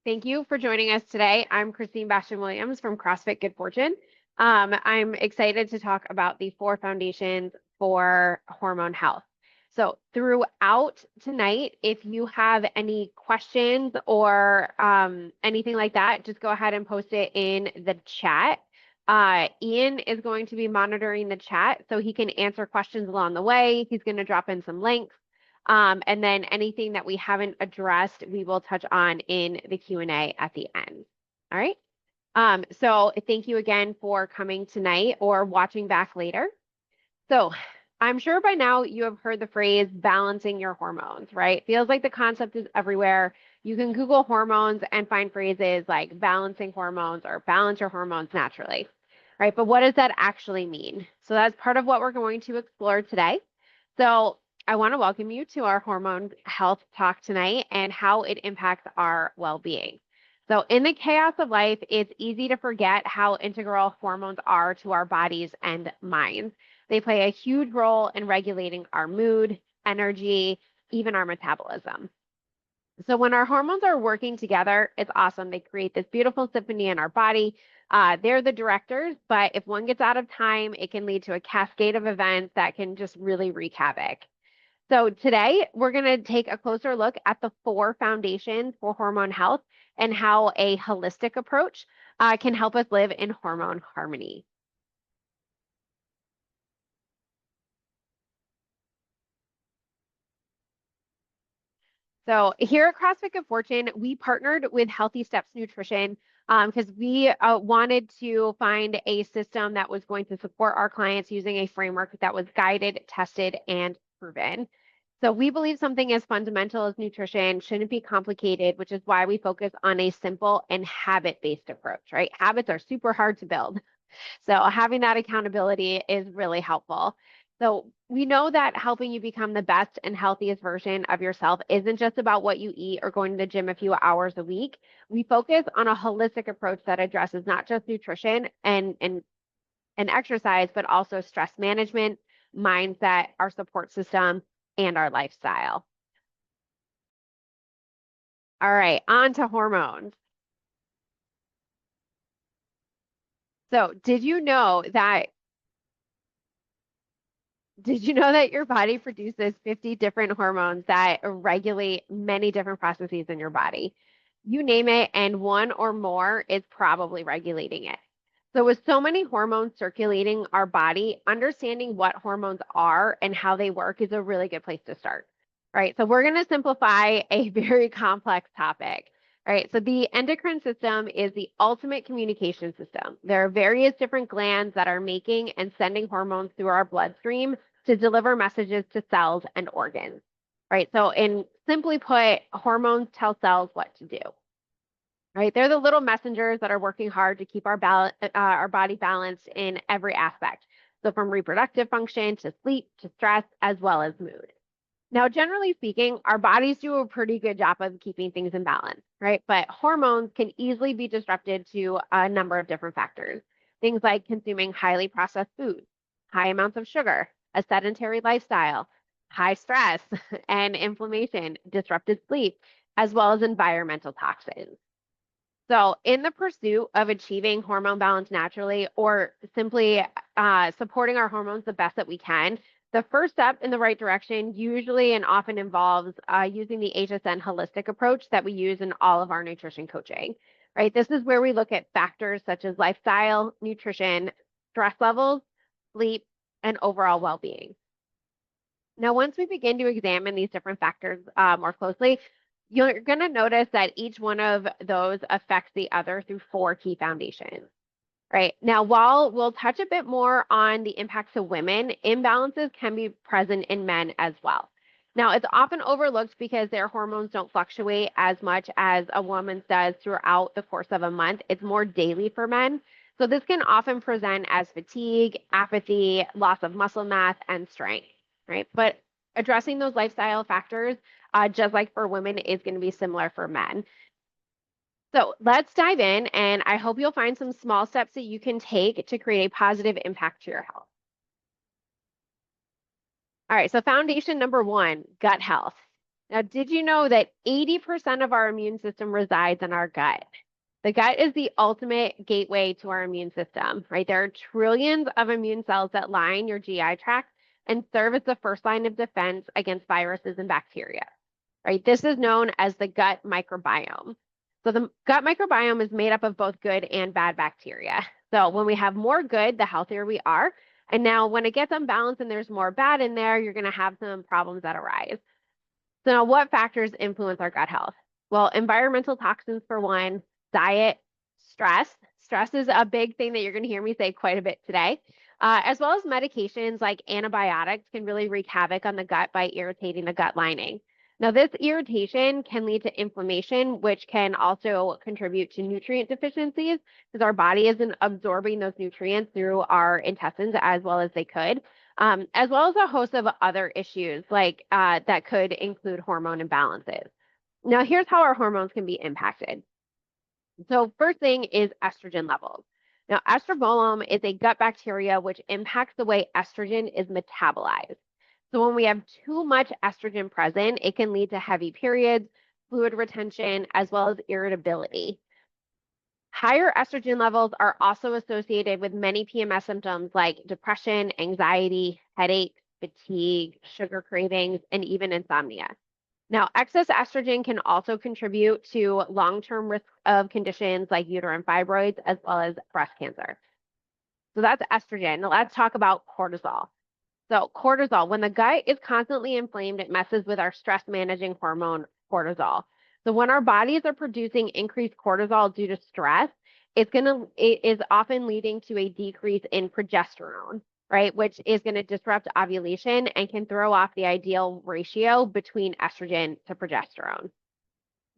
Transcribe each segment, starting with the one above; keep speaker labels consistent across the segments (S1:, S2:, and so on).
S1: Thank you for joining us today. I'm Christine Bastian-Williams from CrossFit Good Fortune. I'm excited to talk about the 4 foundations for hormone health. So throughout tonight, if you have any questions or anything like that, just go ahead and post it in the chat. Ian is going to be monitoring the chat so he can answer questions along the way. He's going to drop in some links. And then anything that we haven't addressed, we will touch on in the Q&A at the end. All right. So thank you again for coming tonight or watching back later. So I'm sure by now you have heard the phrase balancing your hormones, right? Feels like the concept is everywhere. You can Google hormones and find phrases like balancing hormones or balance your hormones naturally, right? But what does that actually mean? So that's part of what we're going to explore today. So I want to welcome you to our hormone health talk tonight and how it impacts our well-being. So in the chaos of life, it's easy to forget how integral hormones are to our bodies and minds. They play a huge role in regulating our mood, energy, even our metabolism. So when our hormones are working together, it's awesome. They create this beautiful symphony in our body. They're the directors, but if one gets out of time, it can lead to a cascade of events that can just really wreak havoc. So today we're going to take a closer look at the 4 foundations for hormone health and how a holistic approach can help us live in hormone harmony. So here at CrossFit Good Fortune, we partnered with Healthy Steps Nutrition because we wanted to find a system that was going to support our clients using a framework that was guided, tested, and proven. So we believe something as fundamental as nutrition shouldn't be complicated, which is why we focus on a simple and habit-based approach, right? Habits are super hard to build. So having that accountability is really helpful. So we know that helping you become the best and healthiest version of yourself isn't just about what you eat or going to the gym a few hours a week. We focus on a holistic approach that addresses not just nutrition and exercise, but also stress management, mindset, our support system, and our lifestyle. All right, on to hormones. So did you know that your body produces 50 different hormones that regulate many different processes in your body? You name it, and one or more is probably regulating it. So with so many hormones circulating our body, understanding what hormones are and how they work is a really good place to start, right? So we're going to simplify a very complex topic. Right, so the endocrine system is the ultimate communication system. There are various different glands that are making and sending hormones through our bloodstream to deliver messages to cells and organs. Right, so in simply put, hormones tell cells what to do. Right, they're the little messengers that are working hard to keep our body balanced in every aspect. So from reproductive function to sleep to stress, as well as mood. Now, generally speaking, our bodies do a pretty good job of keeping things in balance, right? But hormones can easily be disrupted to a number of different factors. Things like consuming highly processed foods, high amounts of sugar, a sedentary lifestyle, high stress, and inflammation, disrupted sleep, as well as environmental toxins. So in the pursuit of achieving hormone balance naturally or simply supporting our hormones the best that we can, the first step in the right direction usually and often involves using the HSN holistic approach that we use in all of our nutrition coaching, right? This is where we look at factors such as lifestyle, nutrition, stress levels, sleep, and overall well-being. Now, once we begin to examine these different factors more closely, you're going to notice that each one of those affects the other through 4 key foundations. Right. Now, while we'll touch a bit more on the impacts of women, imbalances can be present in men as well. Now, it's often overlooked because their hormones don't fluctuate as much as a woman's does throughout the course of a month. It's more daily for men. So this can often present as fatigue, apathy, loss of muscle mass, and strength, right? But addressing those lifestyle factors, just like for women, is going to be similar for men. So let's dive in, and I hope you'll find some small steps that you can take to create a positive impact to your health. All right, so foundation number 1, gut health. Now, did you know that 80% of our immune system resides in our gut? The gut is the ultimate gateway to our immune system, right? There are trillions of immune cells that line your GI tract and serve as the first line of defense against viruses and bacteria, right? This is known as the gut microbiome. So the gut microbiome is made up of both good and bad bacteria. So when we have more good, the healthier we are. And now when it gets unbalanced and there's more bad in there, you're going to have some problems that arise. So now what factors influence our gut health? Well, environmental toxins for one, diet, stress. Stress is a big thing that you're going to hear me say quite a bit today, as well as medications like antibiotics can really wreak havoc on the gut by irritating the gut lining. Now, this irritation can lead to inflammation, which can also contribute to nutrient deficiencies because our body isn't absorbing those nutrients through our intestines as well as they could, as well as a host of other issues like that could include hormone imbalances. Now, here's how our hormones can be impacted. So, first thing is estrogen levels. Now, estrobolome is a gut bacteria which impacts the way estrogen is metabolized. So, when we have too much estrogen present, it can lead to heavy periods, fluid retention, as well as irritability. Higher estrogen levels are also associated with many PMS symptoms like depression, anxiety, headache, fatigue, sugar cravings, and even insomnia. Now, excess estrogen can also contribute to long-term risk of conditions like uterine fibroids as well as breast cancer. So that's estrogen. Now let's talk about cortisol. So cortisol, when the gut is constantly inflamed, it messes with our stress managing hormone cortisol. So when our bodies are producing increased cortisol due to stress, it is often leading to a decrease in progesterone, right? Which is going to disrupt ovulation and can throw off the ideal ratio between estrogen to progesterone.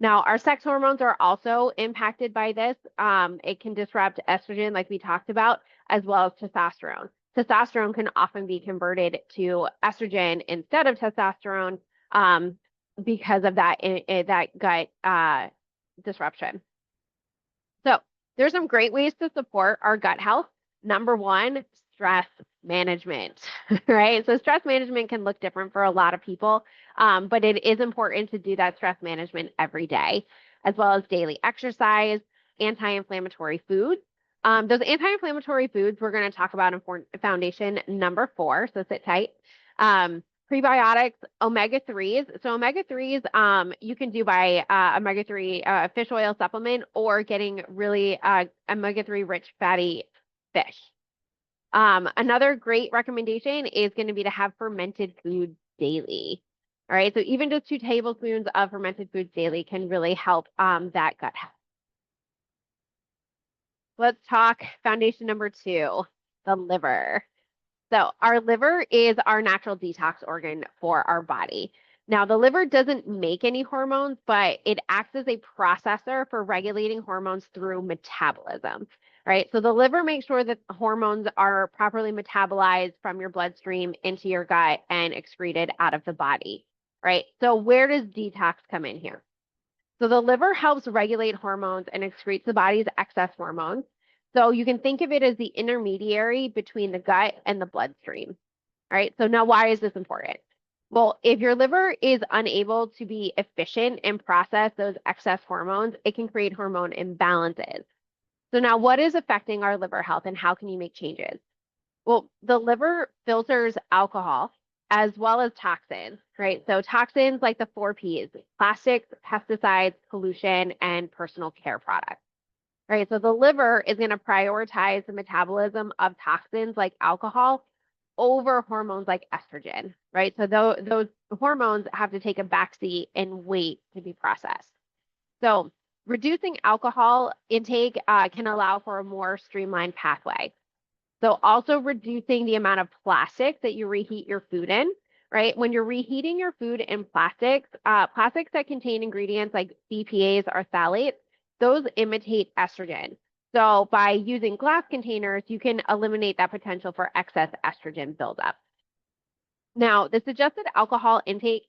S1: Now, our sex hormones are also impacted by this. It can disrupt estrogen, like we talked about, as well as testosterone. Testosterone can often be converted to estrogen instead of testosterone because of that gut disruption. So there's some great ways to support our gut health. Number one, stress management, right? So stress management can look different for a lot of people, but it is important to do that stress management every day, as well as daily exercise, anti-inflammatory foods. Those anti-inflammatory foods we're going to talk about in foundation number 4, so sit tight. Prebiotics, omega-3s. So omega-3s, you can do by omega-3 fish oil supplement or getting really omega-3 rich fatty fish. Another great recommendation is going to be to have fermented foods daily. All right, so even just 2 tablespoons of fermented foods daily can really help that gut health. Let's talk foundation number 2, the liver. So our liver is our natural detox organ for our body. Now, the liver doesn't make any hormones, but it acts as a processor for regulating hormones through metabolism, right? So the liver makes sure that hormones are properly metabolized from your bloodstream into your gut and excreted out of the body, right? So where does detox come in here? So the liver helps regulate hormones and excretes the body's excess hormones. So you can think of it as the intermediary between the gut and the bloodstream. All right. So now why is this important? Well, if your liver is unable to be efficient and process those excess hormones, it can create hormone imbalances. So now what is affecting our liver health and how can you make changes? Well, the liver filters alcohol as well as toxins, right? So toxins like the 4 Ps, plastics, pesticides, pollution, and personal care products, right? So the liver is going to prioritize the metabolism of toxins like alcohol over hormones like estrogen, right? So those hormones have to take a backseat and wait to be processed. So reducing alcohol intake can allow for a more streamlined pathway. So also reducing the amount of plastic that you reheat your food in, right? When you're reheating your food in plastics, plastics that contain ingredients like BPAs or phthalates, those imitate estrogen. So by using glass containers, you can eliminate that potential for excess estrogen buildup. Now, the suggested alcohol intake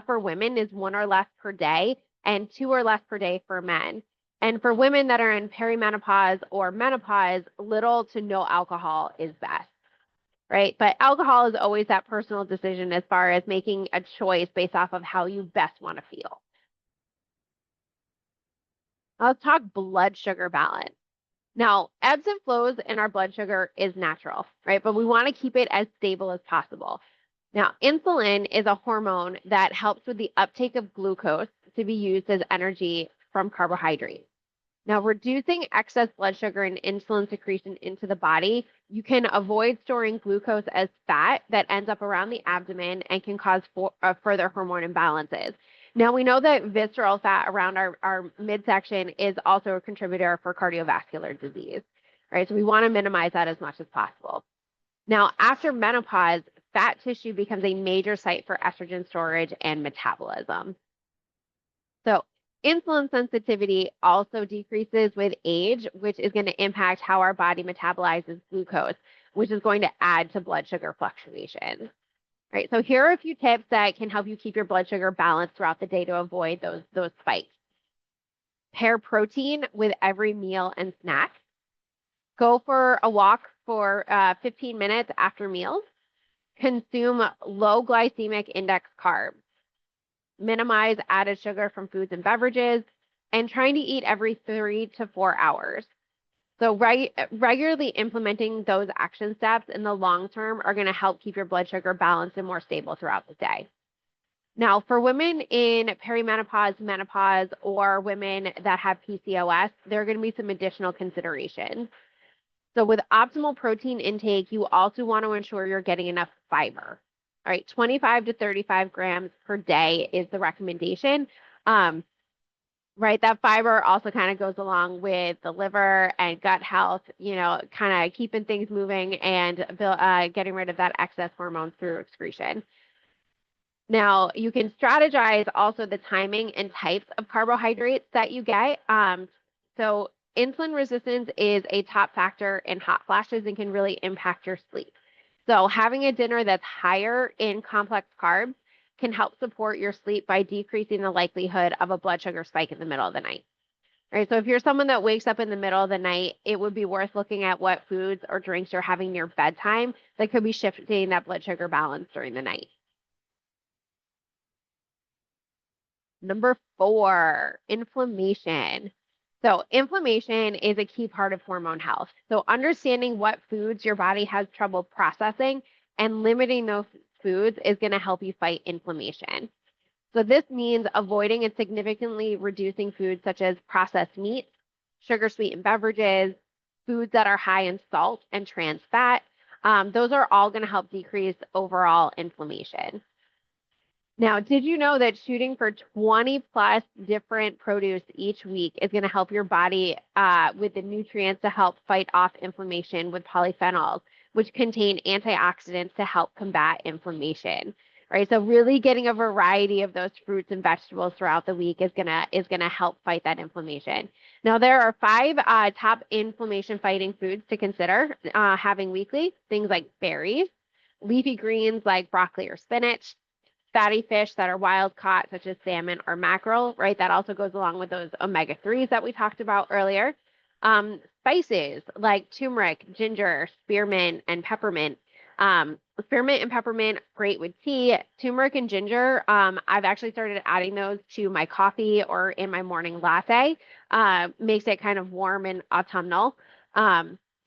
S1: for women is 1 or less per day and 2 or less per day for men. And for women that are in perimenopause or menopause, little to no alcohol is best. right? But alcohol is always that personal decision as far as making a choice based off of how you best want to feel. Now let's talk blood sugar balance. Now, ebbs and flows in our blood sugar is natural, right? But we want to keep it as stable as possible. Now, insulin is a hormone that helps with the uptake of glucose to be used as energy from carbohydrates. Now, reducing excess blood sugar and insulin secretion into the body, you can avoid storing glucose as fat that ends up around the abdomen and can cause further hormone imbalances. Now, we know that visceral fat around our midsection is also a contributor for cardiovascular disease, right? So we want to minimize that as much as possible. Now, after menopause, fat tissue becomes a major site for estrogen storage and metabolism. So insulin sensitivity also decreases with age, which is going to impact how our body metabolizes glucose, which is going to add to blood sugar fluctuations. Right. So here are a few tips that can help you keep your blood sugar balanced throughout the day to avoid those spikes. Pair protein with every meal and snack. Go for a walk for 15 minutes after meals. Consume low glycemic index carbs. Minimize added sugar from foods and beverages, and trying to eat every 3 to 4 hours. So regularly implementing those action steps in the long term are going to help keep your blood sugar balanced and more stable throughout the day. Now, for women in perimenopause, menopause, or women that have PCOS, there are going to be some additional considerations. So with optimal protein intake, you also want to ensure you're getting enough fiber. All right, 25 to 35 grams per day is the recommendation. Right, that fiber also kind of goes along with the liver and gut health, kind of keeping things moving and getting rid of that excess hormone through excretion. Now, you can strategize also the timing and types of carbohydrates that you get. So insulin resistance is a top factor in hot flashes and can really impact your sleep. So having a dinner that's higher in complex carbs can help support your sleep by decreasing the likelihood of a blood sugar spike in the middle of the night. Right. So if you're someone that wakes up in the middle of the night, it would be worth looking at what foods or drinks you're having near bedtime that could be shifting that blood sugar balance during the night. Number 4, inflammation. So inflammation is a key part of hormone health. So understanding what foods your body has trouble processing and limiting those foods is going to help you fight inflammation. So this means avoiding and significantly reducing foods such as processed meats, sugar-sweetened beverages, foods that are high in salt and trans fat. Those are all going to help decrease overall inflammation. Now, did you know that shooting for 20 plus different produce each week is going to help your body with the nutrients to help fight off inflammation with polyphenols, which contain antioxidants to help combat inflammation, right? So really getting a variety of those fruits and vegetables throughout the week is gonna help fight that inflammation. Now, there are 5 top inflammation fighting foods to consider having weekly, things like berries, leafy greens like broccoli or spinach, fatty fish that are wild caught, such as salmon or mackerel, right? That also goes along with those omega-3s that we talked about earlier. Spices like turmeric, ginger, spearmint, and peppermint. Spearmint and peppermint, great with tea. Turmeric and ginger, I've actually started adding those to my coffee or in my morning latte. Makes it kind of warm and autumnal.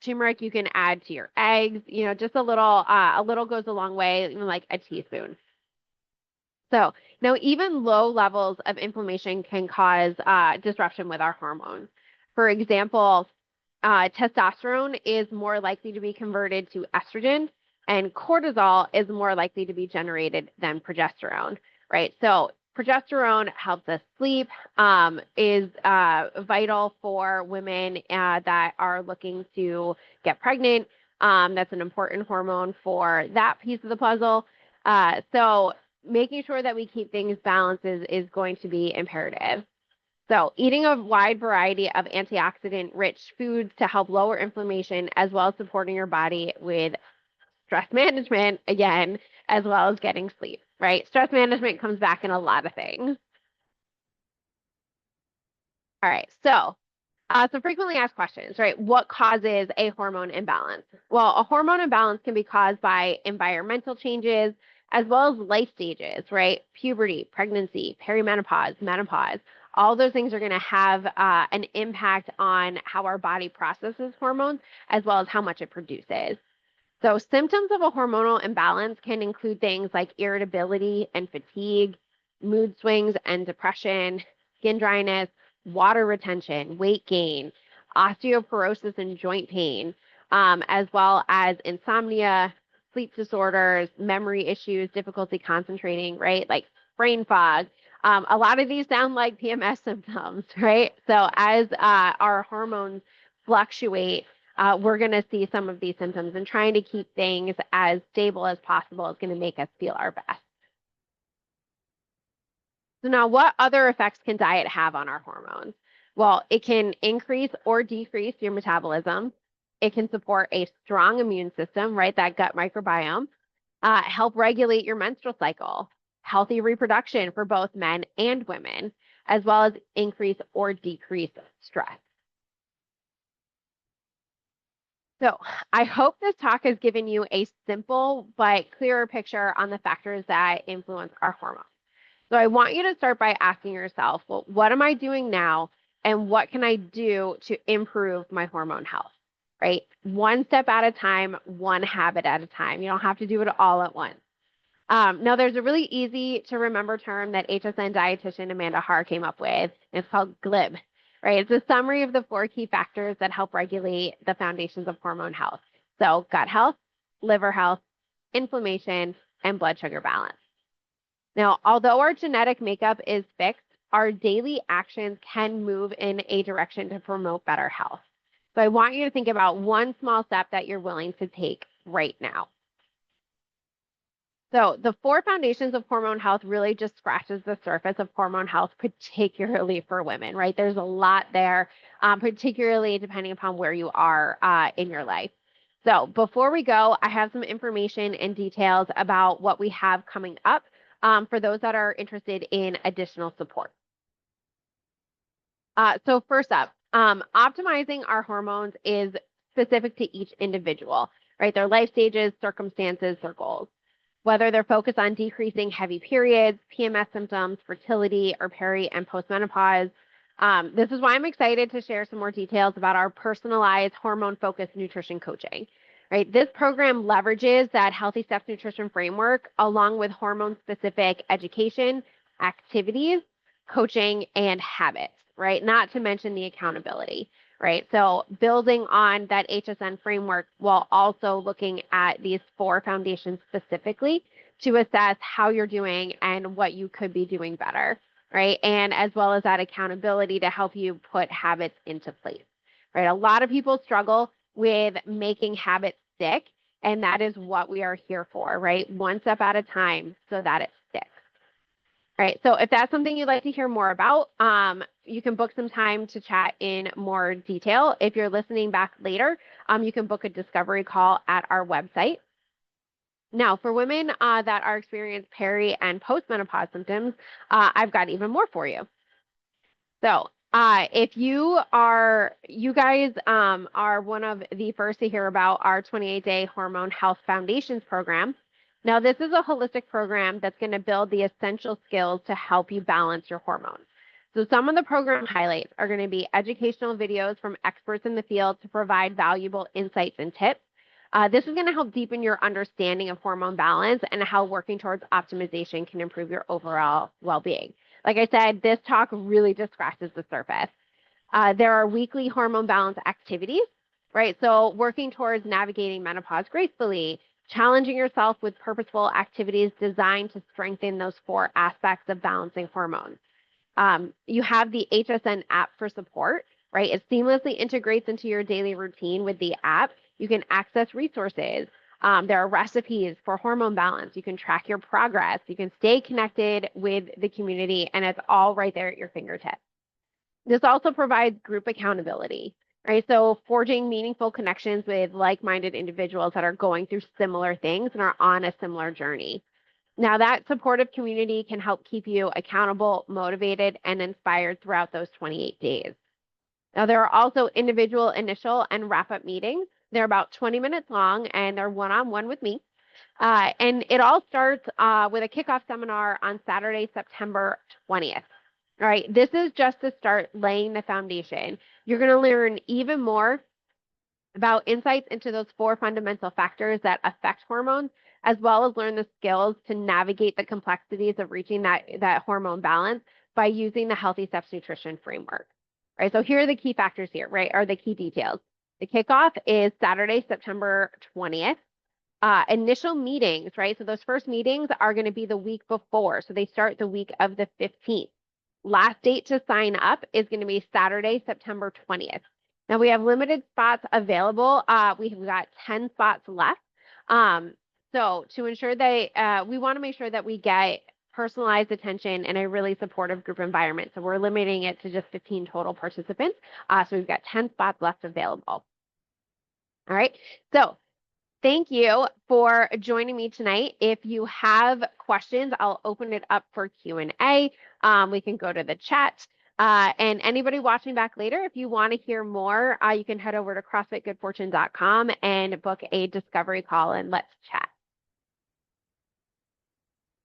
S1: Turmeric you can add to your eggs. Just a little goes a long way, even like a teaspoon. So now even low levels of inflammation can cause disruption with our hormones. For example, testosterone is more likely to be converted to estrogen, and cortisol is more likely to be generated than progesterone, right? So progesterone helps us sleep, is vital for women that are looking to get pregnant. That's an important hormone for that piece of the puzzle. So making sure that we keep things balanced is going to be imperative. So eating a wide variety of antioxidant-rich foods to help lower inflammation, as well as supporting your body with stress management, again, as well as getting sleep, right? Stress management comes back in a lot of things. All right, so So frequently asked questions, right? What causes a hormone imbalance? Well, a hormone imbalance can be caused by environmental changes as well as life stages, right? Puberty, pregnancy, perimenopause, menopause. All those things are going to have an impact on how our body processes hormones as well as how much it produces. So, symptoms of a hormonal imbalance can include things like irritability and fatigue, mood swings and depression, skin dryness, water retention, weight gain, osteoporosis and joint pain, as well as insomnia, sleep disorders, memory issues, difficulty concentrating, right? Like brain fog. A lot of these sound like PMS symptoms, right? So, as our hormones fluctuate, we're going to see some of these symptoms, and trying to keep things as stable as possible is going to make us feel our best. So now, what other effects can diet have on our hormones? Well, it can increase or decrease your metabolism. It can support a strong immune system, right? That gut microbiome, help regulate your menstrual cycle, healthy reproduction for both men and women, as well as increase or decrease stress. So, I hope this talk has given you a simple but clearer picture on the factors that influence our hormones. So, I want you to start by asking yourself, well, what am I doing now? And what can I do to improve my hormone health? Right? One step at a time, one habit at a time. You don't have to do it all at once. Now, there's a really easy to remember term that HSN dietitian Amanda Haar came up with. And it's called GLIB, right? It's a summary of the 4 key factors that help regulate the foundations of hormone health. So, gut health, liver health, inflammation, and blood sugar balance. Now, although our genetic makeup is fixed, our daily actions can move in a direction to promote better health. So, I want you to think about one small step that you're willing to take right now. So the 4 foundations of hormone health really just scratches the surface of hormone health, particularly for women, right? There's a lot there, particularly depending upon where you are in your life. So before we go, I have some information and details about what we have coming up for those that are interested in additional support. So first up, optimizing our hormones is specific to each individual, right? Their life stages, circumstances, their goals. Whether they're focused on decreasing heavy periods, PMS symptoms, fertility, or peri and postmenopause. This is why I'm excited to share some more details about our personalized hormone-focused nutrition coaching. Right, this program leverages that Healthy Steps Nutrition framework along with hormone-specific education, activities, coaching, and habits. Right, not to mention the accountability. Right, so building on that HSN framework while also looking at these 4 foundations specifically to assess how you're doing and what you could be doing better, right? And as well as that accountability to help you put habits into place, right? A lot of people struggle with making habits stick, and that is what we are here for, right? One step at a time so that it sticks. Right. So if that's something you'd like to hear more about, you can book some time to chat in more detail. If you're listening back later, you can book a discovery call at our website. Now, for women that are experiencing peri and postmenopause symptoms, I've got even more for you. So if you guys are one of the first to hear about our 28-day Hormone Health Foundations program. Now, this is a holistic program that's going to build the essential skills to help you balance your hormones. So some of the program highlights are going to be educational videos from experts in the field to provide valuable insights and tips. This is going to help deepen your understanding of hormone balance and how working towards optimization can improve your overall well-being. Like I said, this talk really just scratches the surface. There are weekly hormone balance activities, right? So working towards navigating menopause gracefully, challenging yourself with purposeful activities designed to strengthen those 4 aspects of balancing hormones. You have the HSN app for support, right? It seamlessly integrates into your daily routine with the app. You can access resources. There are recipes for hormone balance. You can track your progress. You can stay connected with the community, and it's all right there at your fingertips. This also provides group accountability, right? So forging meaningful connections with like-minded individuals that are going through similar things and are on a similar journey. Now, that supportive community can help keep you accountable, motivated, and inspired throughout those 28 days. Now, there are also individual, initial, and wrap-up meetings. They're about 20 minutes long, and they're one-on-one with me. And it all starts with a kickoff seminar on Saturday, September 20th. All right, this is just to start laying the foundation. You're going to learn even more about insights into those 4 fundamental factors that affect hormones, as well as learn the skills to navigate the complexities of reaching that hormone balance by using the Healthy Steps Nutrition framework. Right, so here are the key factors here, right, are the key details. The kickoff is Saturday, September 20th. Initial meetings, right? So those first meetings are going to be the week before. So they start the week of the 15th. Last date to sign up is going to be Saturday, September 20th. Now we have limited spots available. We've got 10 spots left. So to ensure that we want to make sure that we get personalized attention in a really supportive group environment. So we're limiting it to just 15 total participants. So we've got 10 spots left available. All right. So thank you for joining me tonight. If you have questions, I'll open it up for Q&A. We can go to the chat. And anybody watching back later, if you want to hear more, you can head over to CrossFitGoodFortune.com and book a discovery call and let's chat.